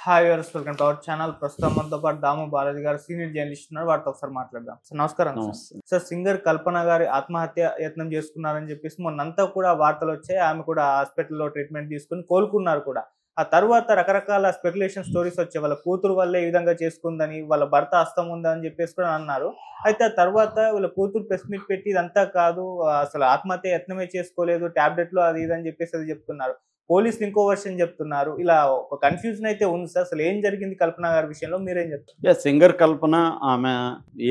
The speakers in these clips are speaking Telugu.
Hi viewers, welcome to our channel. ప్రస్తుతం మనతో పాటు దాము బాలాజీ గారు సీనియర్ జర్నలిస్ట్ ఉన్నారు. వారితో ఒకసారి మాట్లాడదాం. సార్ నమస్కారం. నమస్తే. సార్ సింగర్ కల్పన గారి ఆత్మహత్య యత్నం చేసుకున్నారని చెప్పేసి మొన్నంతా కూడా వార్తలు వచ్చాయి. ఆమె కూడా హాస్పిటల్లో ట్రీట్మెంట్ తీసుకుని కోలుకున్నారు కూడా. ఆ తర్వాత రకరకాల స్పెక్యులేషన్ స్టోరీస్ వచ్చాయి. వాళ్ళ కూతురు వల్లే ఈ విధంగా చేసుకుందని, వాళ్ళ భర్త హస్తం ఉందని చెప్పేసి కూడా అన్నారు. అయితే ఆ తర్వాత వీళ్ళ కూతురు ప్రెస్ మీట్ పెట్టి ఇదంతా కాదు, అసలు ఆత్మహత్య యత్నమే చేసుకోలేదు, టాబ్లెట్లు అది ఇది అని చెప్పేసి అది చెప్తున్నారు. పోలీసులు ఇంకో వర్షన్ చెప్తున్నారు. ఇలా ఒక కన్‌ఫ్యూజన్ అయితే ఉంది సార్. అసలు ఏం జరిగింది కల్పన గారి విషయంలో మీరేం చెప్తారు? సింగర్ కల్పన ఆమె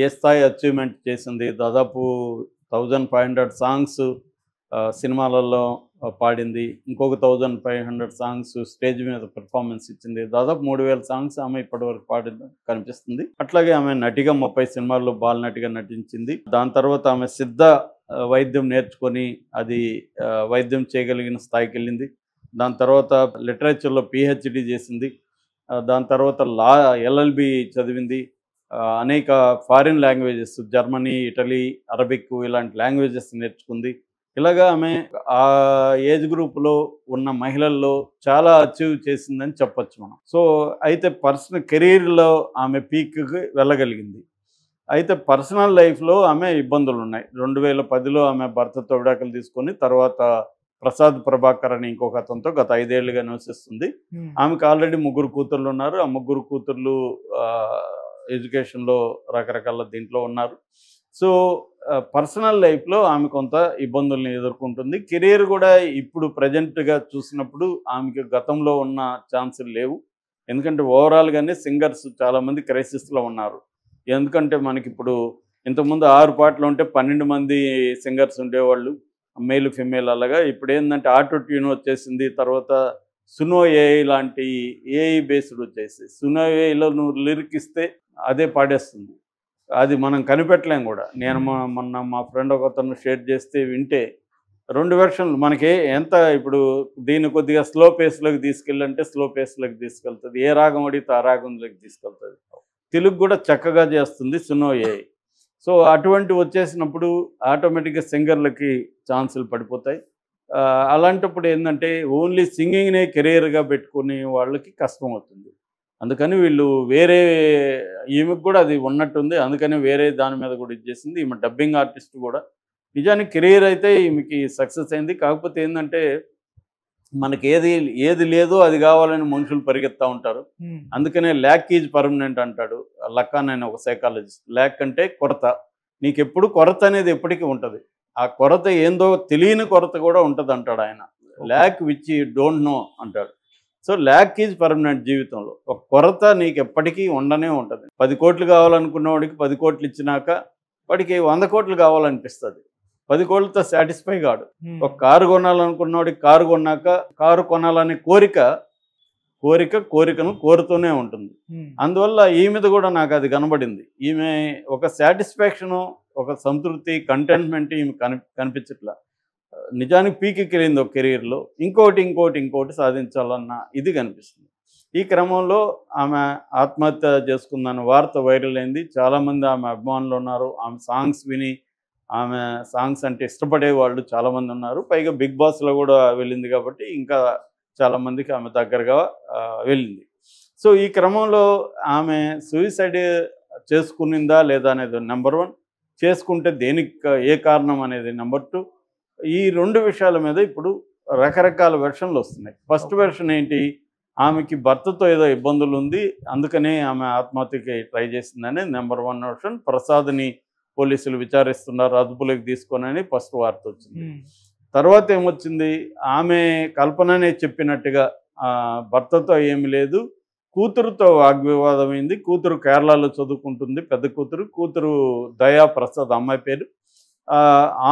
ఏ స్థాయి అచీవ్‌మెంట్ చేసింది. దాదాపు 1500 సాంగ్స్ సినిమాలలో పాడింది. ఇంకొక 1500 సాంగ్స్ స్టేజ్ మీద పెర్ఫార్మెన్స్ ఇచ్చింది. దాదాపు 3000 సాంగ్స్ ఆమె ఇప్పటివరకు పాడింది కనిపిస్తుంది. అట్లాగే ఆమె నటిగా 30 సినిమాల్లో బాలనటిగా నటించింది. దాని తర్వాత ఆమె సిద్ధ వైద్యం నేర్చుకొని అది వైద్యం చేయగలిగిన స్థాయికి వెళ్ళింది. దాని తర్వాత లిటరేచర్లో పీహెచ్డీ చేసింది. దాని తర్వాత ఎల్ఎల్బి చదివింది. అనేక foreign languages Germany, Italy, Arabic ఇలాంటి లాంగ్వేజెస్ నేర్చుకుంది. ఇలాగా ఆమె ఆ ఏజ్ గ్రూప్లో ఉన్న మహిళల్లో చాలా అచీవ్ చేసిందని చెప్పొచ్చు మనం. సో అయితే పర్సనల్ కెరీర్లో ఆమె పీక్కి వెళ్ళగలిగింది. అయితే పర్సనల్ లైఫ్లో ఆమె ఇబ్బందులు ఉన్నాయి. 2010లో ఆమె భర్తతో విడాకులు తీసుకొని తర్వాత ప్రసాద్ ప్రభాకర్ అని ఇంకొక అతనితో గత 5 ఏళ్లుగా నివసిస్తుంది. ఆమెకు ఆల్రెడీ 3 కూతుర్లు ఉన్నారు. ఆ 3 కూతుర్లు ఎడ్యుకేషన్లో రకరకాల దీంట్లో ఉన్నారు. సో పర్సనల్ లైఫ్లో ఆమె కొంత ఇబ్బందుల్ని ఎదుర్కొంటుంది. కెరీర్ కూడా ఇప్పుడు ప్రజెంట్గా చూసినప్పుడు ఆమెకి గతంలో ఉన్న ఛాన్సులు లేవు. ఎందుకంటే ఓవరాల్గానే సింగర్స్ చాలామంది క్రైసిస్లో ఉన్నారు. ఎందుకంటే మనకిప్పుడు ఇంతకుముందు 6 పాటలు ఉంటే 12 మంది సింగర్స్ ఉండేవాళ్ళు, మేల్ ఫిమేల్. అలాగా ఇప్పుడు ఏంటంటే ఆటో ట్యూన్ వచ్చేసింది. తర్వాత సునో ఏఐ లాంటి ఏఐ బేస్డ్ వచ్చేసి సునో ఏఐలో నువ్వు లిరిక్ ఇస్తే అదే పాడేస్తుంది. అది మనం కనిపెట్టలేం కూడా. నేను మొన్న మా ఫ్రెండ్ ఒకతను షేర్ చేస్తే వింటే 2 వెర్షన్లు మనకి ఎంత ఇప్పుడు దీన్ని కొద్దిగా స్లో పేస్లోకి తీసుకెళ్ళంటే స్లో పేస్లోకి తీసుకెళ్తుంది. ఏ రాగం అడిగితే ఆ రాగంలోకి తీసుకెళ్తుంది. తెలుగు కూడా చక్కగా చేస్తుంది సునో ఏఐ. సో అటువంటి వచ్చేసినప్పుడు ఆటోమేటిక్గా సింగర్లకి ఛాన్సులు పడిపోతాయి. అలాంటప్పుడు ఏంటంటే ఓన్లీ సింగింగ్నే కెరీర్గా పెట్టుకునే వాళ్ళకి కష్టం అవుతుంది. అందుకని వీళ్ళు వేరే ఈమెకు కూడా అది ఉన్నట్టుంది. అందుకని వేరే దాని మీద కూడా ఇచ్చేసింది. ఈమె డబ్బింగ్ ఆర్టిస్ట్ కూడా నిజానికి కెరీర్ అయితే ఈమెకి సక్సెస్ అయింది. కాకపోతే ఏంటంటే మనకి ఏది లేదో అది కావాలని మనుషులు పరిగెత్తా ఉంటారు. అందుకనే ల్యాక్ ఈజ్ పర్మనెంట్ అంటాడు లక్కాన్ అనే ఒక సైకాలజిస్ట్. ల్యాక్ అంటే కొరత. నీకు ఎప్పుడు కొరత అనేది ఎప్పటికీ ఉంటుంది. ఆ కొరత ఏందో తెలియని కొరత కూడా ఉంటుంది అంటాడు ఆయన. Lack which you don't know అంటాడు. So lack is permanent. జీవితంలో ఒక కొరత నీకు ఎప్పటికీ ఉండనే ఉంటుంది. 10 కోట్లు కావాలనుకున్నవాడికి 10 కోట్లు ఇచ్చినాక వాడికి 100 కోట్లు కావాలనిపిస్తుంది. 10 కోట్లతో సాటిస్ఫై కాడు. ఒక కారు కొనాలనుకున్నవాడికి కారు కొన్నాక కారు కొనాలనే కోరికను కోరుతూనే ఉంటుంది. అందువల్ల ఈమెది కూడా నాకు అది కనబడింది. ఈమె ఒక సాటిస్ఫాక్షను, ఒక సంతృప్తి, కంటెంట్మెంట్ ఈమె కనిపించట్లా. నిజానికి పీక్కి వెళ్ళింది ఒక కెరీర్లో. ఇంకోటి సాధించాలన్న ఇది కనిపిస్తుంది. ఈ క్రమంలో ఆమె ఆత్మహత్య చేసుకుందన్న వార్త వైరల్ అయింది. చాలామంది ఆమె అభిమానులు ఉన్నారు. ఆమె సాంగ్స్ విని ఆమె సాంగ్స్ అంటే ఇష్టపడే వాళ్ళు చాలామంది ఉన్నారు. పైగా బిగ్ బాస్లో కూడా వెళ్ళింది కాబట్టి ఇంకా చాలామందికి ఆమె దగ్గరగా వెళ్ళింది. సో ఈ క్రమంలో ఆమె సూసైడ్ చేసుకునిందా లేదా అనేది నెంబర్ 1, చేసుకుంటే దేనికి ఏ కారణం అనేది నెంబర్ 2. ఈ 2 విషయాల మీద ఇప్పుడు రకరకాల వెర్షన్లు వస్తున్నాయి. ఫస్ట్ వెర్షన్ ఏంటి, ఆమెకి భర్తతో ఏదో ఇబ్బందులు ఉంది, అందుకనే ఆమె ఆత్మహత్యకి ట్రై చేసిందని నెంబర్ 1 వెర్షన్. ప్రసాద్ని పోలీసులు విచారిస్తున్నారు, అదుపులోకి తీసుకోనని ఫస్ట్ వార్త వచ్చింది. తర్వాత ఏమొచ్చింది, ఆమె కల్పననే చెప్పినట్టుగా భర్తతో ఏమి లేదు, కూతురుతో వాగ్వివాదమైంది. కూతురు కేరళలో చదువుకుంటుంది, పెద్ద కూతురు దయా ప్రసాద్ అమ్మాయి పేరు.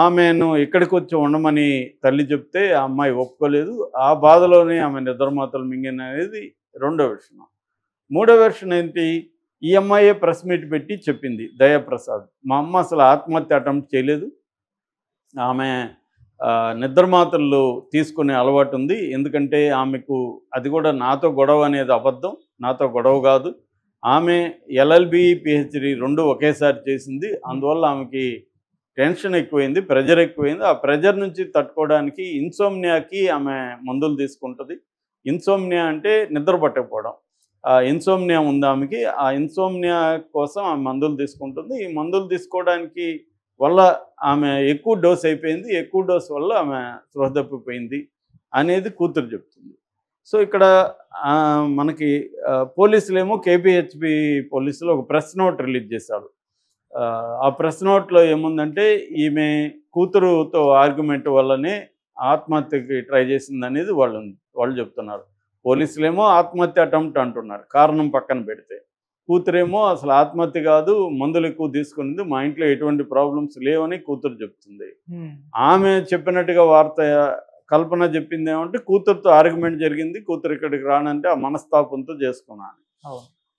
ఆమెను ఇక్కడికి వచ్చి ఉండమని తల్లి చెప్తే ఆ అమ్మాయి ఒప్పుకోలేదు. ఆ బాధలోనే ఆమె నిద్రమాతలు మింగిన అనేది 2వ వెర్షన్. 3వ వెర్షన్ ఏంటి, ఈ అమ్మాయే ప్రెస్ మీట్ పెట్టి చెప్పింది దయాప్రసాద్, మా అమ్మ అసలు ఆత్మహత్య అటెంప్ట్ చేయలేదు, ఆమె నిద్రమాతలు తీసుకునే అలవాటు ఉంది. ఎందుకంటే ఆమెకు అది కూడా నాతో గొడవ అనేది అబద్ధం, నాతో గొడవ కాదు. ఆమె ఎల్ఎల్బి, పిహెచ్డి 2 ఒకేసారి చేసింది. అందువల్ల ఆమెకి టెన్షన్ ఎక్కువైంది, ప్రెజర్ ఎక్కువైంది. ఆ ప్రెజర్ నుంచి తట్టుకోవడానికి ఇన్సోమ్నియాకి ఆమె మందులు తీసుకుంటుంది. ఇన్సోమ్నియా అంటే నిద్ర పట్టకపోవడం. ఇన్సోమ్నియా ఉంది ఆమెకి. ఆ ఇన్సోమ్నియా కోసం ఆమె మందులు తీసుకుంటుంది. ఈ మందులు తీసుకోవడానికి వల్ల ఆమె ఎక్కువ డోస్ అయిపోయింది. ఎక్కువ డోస్ వల్ల ఆమె స్పృహ తప్పిపోయింది అనేది కూతురు చెప్తుంది. సో ఇక్కడ మనకి పోలీసులేమో కేపీహెచ్బి పోలీసులు ఒక ప్రెస్ నోట్ రిలీజ్ చేశారు. ఆ ప్రెస్ నోట్లో ఏముందంటే ఈమె కూతురుతో ఆర్గ్యుమెంట్ వల్లనే ఆత్మహత్యకి ట్రై చేసిందనేది వాళ్ళు చెప్తున్నారు. పోలీసులేమో ఆత్మహత్య అటెంప్ట్ అంటున్నారు కారణం పక్కన పెడితే. కూతురేమో అసలు ఆత్మహత్య కాదు, మందులు ఎక్కువ తీసుకున్నది, మా ఇంట్లో ఎటువంటి ప్రాబ్లమ్స్ లేవని కూతురు చెప్తుంది. ఆమె చెప్పినట్టుగా కల్పన చెప్పింది ఏమంటే కూతురుతో ఆర్గ్యుమెంట్ జరిగింది, కూతురు ఇక్కడికి రానంటే ఆ మనస్తాపంతో చేసుకున్నాను.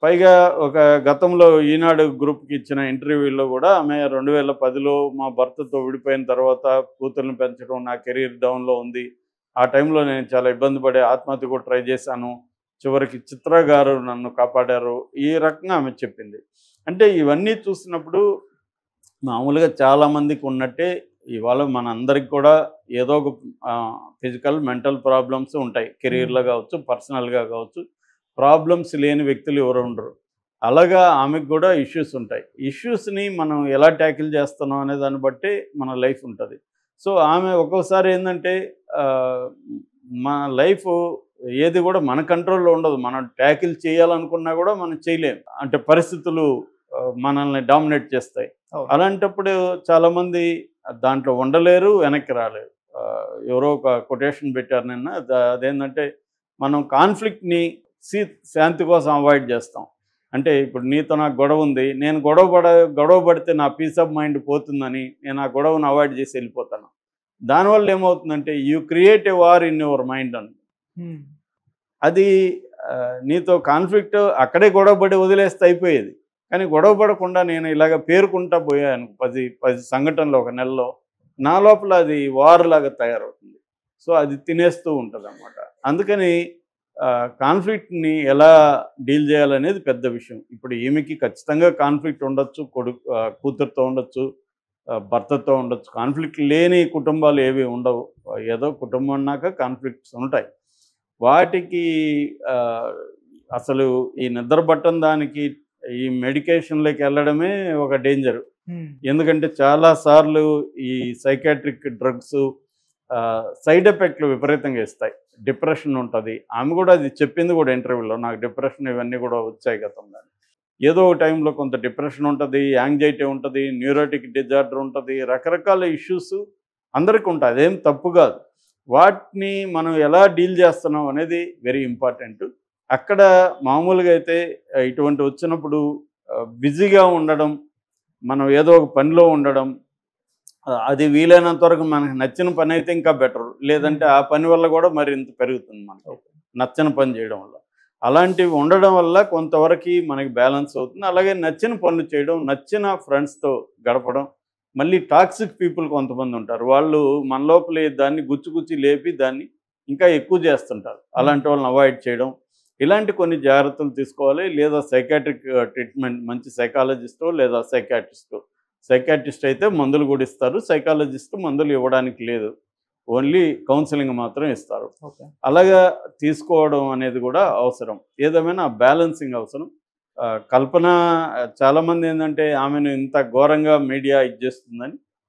పైగా ఒక గతంలో ఈనాడు గ్రూప్కి ఇచ్చిన ఇంటర్వ్యూలో కూడా ఆమె 2010లో మా భర్తతో విడిపోయిన తర్వాత కూతుర్ని పెంచడం నా కెరీర్ డౌన్లో ఉంది, ఆ టైంలో నేను చాలా ఇబ్బంది పడే ఆత్మహత్య కూడా ట్రై చేశాను, చివరికి చిత్ర గారు నన్ను కాపాడారు, ఈ రకంగా ఆమె చెప్పింది. అంటే ఇవన్నీ చూసినప్పుడు మామూలుగా చాలామందికి ఉన్నట్టే ఇవాళ మన అందరికి కూడా ఏదో ఒక ఫిజికల్ మెంటల్ ప్రాబ్లమ్స్ ఉంటాయి. కెరీర్లో కావచ్చు, పర్సనల్గా కావచ్చు. ప్రాబ్లమ్స్ లేని వ్యక్తులు ఎవరు ఉండరు. అలాగా ఆమెకు కూడా ఇష్యూస్ ఉంటాయి. ఇష్యూస్ని మనం ఎలా ట్యాకిల్ చేస్తున్నాం అనే దాన్ని బట్టి మన లైఫ్ ఉంటుంది. సో ఆమె ఒక్కోసారి ఏంటంటే మన లైఫ్ ఏది కూడా మన కంట్రోల్లో ఉండదు. మనం ట్యాకిల్ చేయాలనుకున్నా కూడా మనం చేయలేము. అంటే పరిస్థితులు మనల్ని డామినేట్ చేస్తాయి. అలాంటప్పుడు చాలామంది దాంట్లో ఉండలేరు, వెనక్కి రాలేరు. ఎవరో ఒక కొటేషన్ పెట్టారు నిన్న, అదేంటంటే మనం కాన్ఫ్లిక్ట్ని శాంతి కోసం అవాయిడ్ చేస్తాం. అంటే ఇప్పుడు నీతో నాకు గొడవ ఉంది, నేను గొడవ పడితే నా పీస్ ఆఫ్ మైండ్ పోతుందని నేను ఆ గొడవను అవాయిడ్ చేసి వెళ్ళిపోతాను. దానివల్ల ఏమవుతుందంటే you create a war in your mind అని. అది నీతో కాన్ఫ్లిక్ట్ అక్కడే గొడవ పడి వదిలేస్తే అయిపోయేది. కానీ గొడవ పడకుండా నేను ఇలాగ పేరుకుంటా పోయాను 10 సంఘటనలు ఒక నెలలో, నా లోపల అది వార్ లాగా తయారవుతుంది. సో అది తినేస్తూ ఉంటుంది అన్నమాట. అందుకని కాన్ఫ్లిక్ట్ని ఎలా డీల్ చేయాలనేది పెద్ద విషయం. ఇప్పుడు ఈమెకి ఖచ్చితంగా కాన్ఫ్లిక్ట్ ఉండొచ్చు, కూతురుతో ఉండొచ్చు, భర్తతో ఉండొచ్చు. కాన్ఫ్లిక్ట్ లేని కుటుంబాలు ఏవి ఉండవు. ఏదో కుటుంబం అన్నాక కాన్ఫ్లిక్ట్స్ ఉంటాయి. వాటికి అసలు ఈ నిద్ర పట్టని దానికి ఈ మెడికేషన్లోకి వెళ్ళడమే ఒక డేంజర్. ఎందుకంటే చాలాసార్లు ఈ సైకాట్రిక్ డ్రగ్స్ సైడ్ ఎఫెక్ట్లు విపరీతంగా ఇస్తాయి. డిప్రెషన్ ఉంటుంది. ఆమె కూడా అది చెప్పింది కూడా ఇంటర్వ్యూలో, నాకు డిప్రెషన్ ఇవన్నీ కూడా వచ్చాయి గతంలో. ఏదో ఒక టైంలో కొంత డిప్రెషన్ ఉంటుంది, యాంగ్జైటీ ఉంటుంది, న్యూరోటిక్ డిజార్డర్ ఉంటుంది, రకరకాల ఇష్యూస్ అందరికీ ఉంటాయి. అదేం తప్పు కాదు. వాటిని మనం ఎలా డీల్ చేస్తున్నాం అనేది వెరీ ఇంపార్టెంట్. అక్కడ మామూలుగా అయితే ఇటువంటి వచ్చినప్పుడు బిజీగా ఉండడం, మనం ఏదో ఒక పనిలో ఉండడం, అది వీలైనంత వరకు మనకు నచ్చిన పని అయితే ఇంకా బెటర్, లేదంటే ఆ పని వల్ల కూడా మరింత పెరుగుతుంది మనకు నచ్చని పని చేయడం వల్ల. అలాంటివి ఉండడం వల్ల కొంతవరకు మనకి బ్యాలెన్స్ అవుతుంది. అలాగే నచ్చిన పనులు చేయడం, నచ్చిన ఫ్రెండ్స్తో గడపడం. మళ్ళీ టాక్సిక్ పీపుల్ కొంతమంది ఉంటారు, వాళ్ళు మన లోపల దాన్ని గుచ్చి లేపి దాన్ని ఇంకా ఎక్కువ చేస్తుంటారు. అలాంటి వాళ్ళని అవాయిడ్ చేయడం, ఇలాంటి కొన్ని జాగ్రత్తలు తీసుకోవాలి. లేదా సైకాట్రిక్ ట్రీట్మెంట్, మంచి సైకాలజిస్టో లేదా సైకాట్రిస్ట్ అయితే మందులు కూడా ఇస్తారు, సైకాలజిస్ట్ మందులు ఇవ్వడానికి లేదు, ఓన్లీ కౌన్సిలింగ్ మాత్రం ఇస్తారు. అలాగా తీసుకోవడం అనేది కూడా అవసరం. ఏదేమైనా బ్యాలెన్సింగ్ అవసరం. కల్పన చాలామంది ఏంటంటే ఆమెను ఇంత ఘోరంగా మీడియా ఇచ్చేస్తుందని